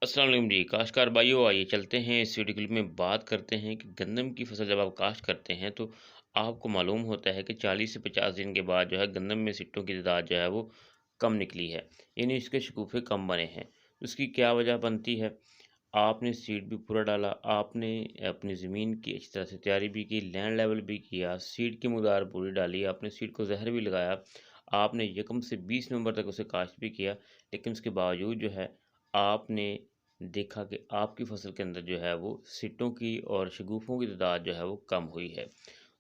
अस्सलाम वालेकुम जी, काश्तकार भाइयों, आइए चलते हैं इस वीडियो क्लिप में बात करते हैं कि गंदम की फसल जब आप काश्त करते हैं तो आपको मालूम होता है कि 40 से 50 दिन के बाद जो है गंदम में सिट्टों की तादाद जो है वो कम निकली है, यानी इसके शगुफ़े कम बने हैं। उसकी क्या वजह बनती है? आपने सीड भी पूरा डाला, आपने अपनी ज़मीन की अच्छी तरह से तैयारी भी की, लैंड लेवल भी किया, सीड की मकदार पूरी डाली, आपने सीड को ज़हर भी लगाया, आपने यकम से 20 नवंबर तक उसे काश्त भी किया, लेकिन उसके बावजूद जो है आपने देखा कि आपकी फसल के अंदर जो है वो सिट्टों की और शगुफ़ों की तादाद जो है वो कम हुई है।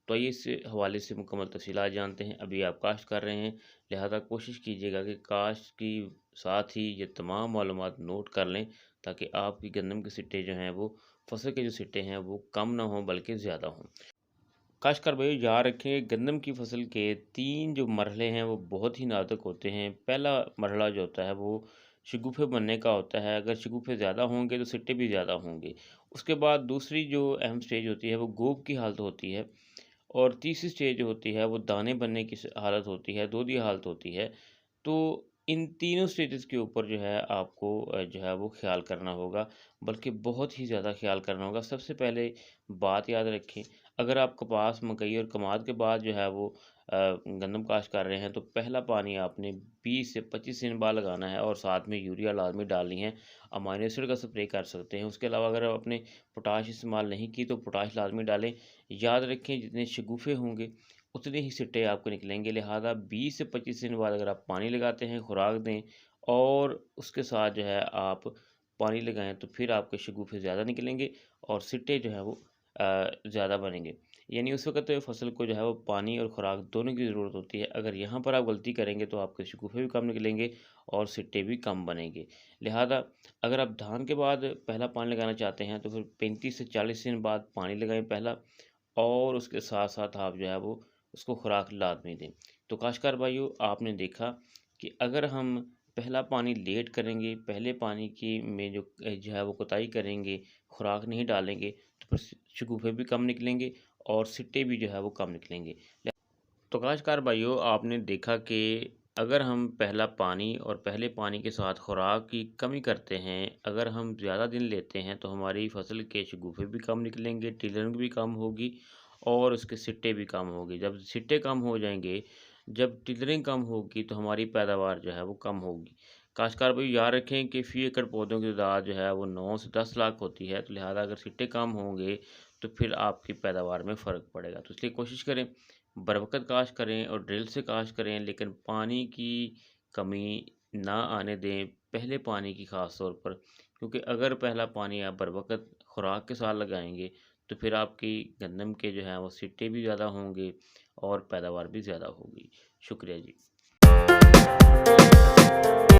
तो आइए इस हवाले से मुकम्मल तफ़सीलात जानते हैं। अभी आप काश्त कर रहे हैं, लिहाजा कोशिश कीजिएगा कि काश्त की साथ ही ये तमाम मालूमात नोट कर लें, ताकि आपकी गंदम के सिट्टे जो हैं वो फसल के जो सिट्टे हैं वो कम ना हों बल्कि ज़्यादा हों। काश्तकार भाइयों, याद रखें गंदम की फसल के 3 जो मरहले हैं वो बहुत ही नाज़ुक होते हैं। पहला मरहला जो होता है वो शगुफ़े बनने का होता है। अगर शगुफ़े ज़्यादा होंगे तो सिट्टे भी ज़्यादा होंगे। उसके बाद दूसरी जो अहम स्टेज होती है वो गोब की हालत होती है, और तीसरी स्टेज जो होती है वो दाने बनने की हालत होती है, दूधी हालत होती है। तो इन तीनों स्टेजेस के ऊपर जो है आपको जो है वो ख़्याल करना होगा, बल्कि बहुत ही ज़्यादा ख़्याल करना होगा। सबसे पहले बात याद रखें, अगर आप कपास, मकई और कमाद के बाद जो है वो गंदम काश्त कर रहे हैं, तो पहला पानी आपने 20 से 25 दिन बाद लगाना है, और साथ में यूरिया लाज़मी डालनी है। अमाइनो एसिड का स्प्रे कर सकते हैं। उसके अलावा अगर आपने पोटाश इस्तेमाल नहीं की तो पोटाश लाज़मी डालें। याद रखें जितने शगुफ़े होंगे उतने ही सिट्टे आपको निकलेंगे, लिहाजा 20 से 25 दिन बाद अगर आप पानी लगाते हैं, खुराक दें और उसके साथ जो है आप पानी लगाएँ, तो फिर आपके शगुफ़े ज़्यादा निकलेंगे और सिट्टे जो हैं वो ज़्यादा बनेंगे। यानी उस वक़्त फसल को जो है वो पानी और खुराक दोनों की ज़रूरत होती है। अगर यहाँ पर आप गलती करेंगे तो आपके शगुफ़े भी कम निकलेंगे और सिट्टे भी कम बनेंगे। लिहाजा अगर आप धान के बाद पहला पानी लगाना चाहते हैं तो फिर 35 से 40 दिन बाद पानी लगाएँ पहला, और उसके साथ-साथ आप जो है वो उसको खुराक लाज़मी दें। तो काश्तकार भाइयों, आपने देखा कि अगर हम पहला पानी लेट करेंगे, पहले पानी की में जो है वो कोताही करेंगे, खुराक नहीं डालेंगे, तो फिर शगुफ़े भी कम निकलेंगे और सिट्टे भी जो है वो कम निकलेंगे। तो काश्तकार भाइयों, आपने देखा कि अगर हम पहला पानी और पहले पानी के साथ खुराक की कमी करते हैं, अगर हम ज़्यादा दिन लेते हैं तो हमारी फसल के शगुफ़े भी कम निकलेंगे, टिलरिंग भी कम होगी और उसके सिट्टे भी कम होगी। जब सिट्टे कम हो जाएंगे, जब टिलरिंग कम होगी, तो हमारी पैदावार जो है वो कम होगी। काश्तकार भाई याद रखें कि फ़ी एकड़ पौधों की तादाद जो है वो 9 से 10 लाख होती है, तो लिहाजा अगर सिट्टे कम होंगे तो फिर आपकी पैदावार में फ़र्क पड़ेगा। तो इसलिए कोशिश करें बरवक़्त काश्त करें और ड्रिल से काश्त करें, लेकिन पानी की कमी ना आने दें, पहले पानी की ख़ास तौर पर, क्योंकि अगर पहला पानी आप बरवक़्त खुराक के साथ लगाएँगे तो फिर आपकी गंदम के जो हैं वो सिट्टे भी ज़्यादा होंगे और पैदावार भी ज़्यादा होगी। शुक्रिया जी।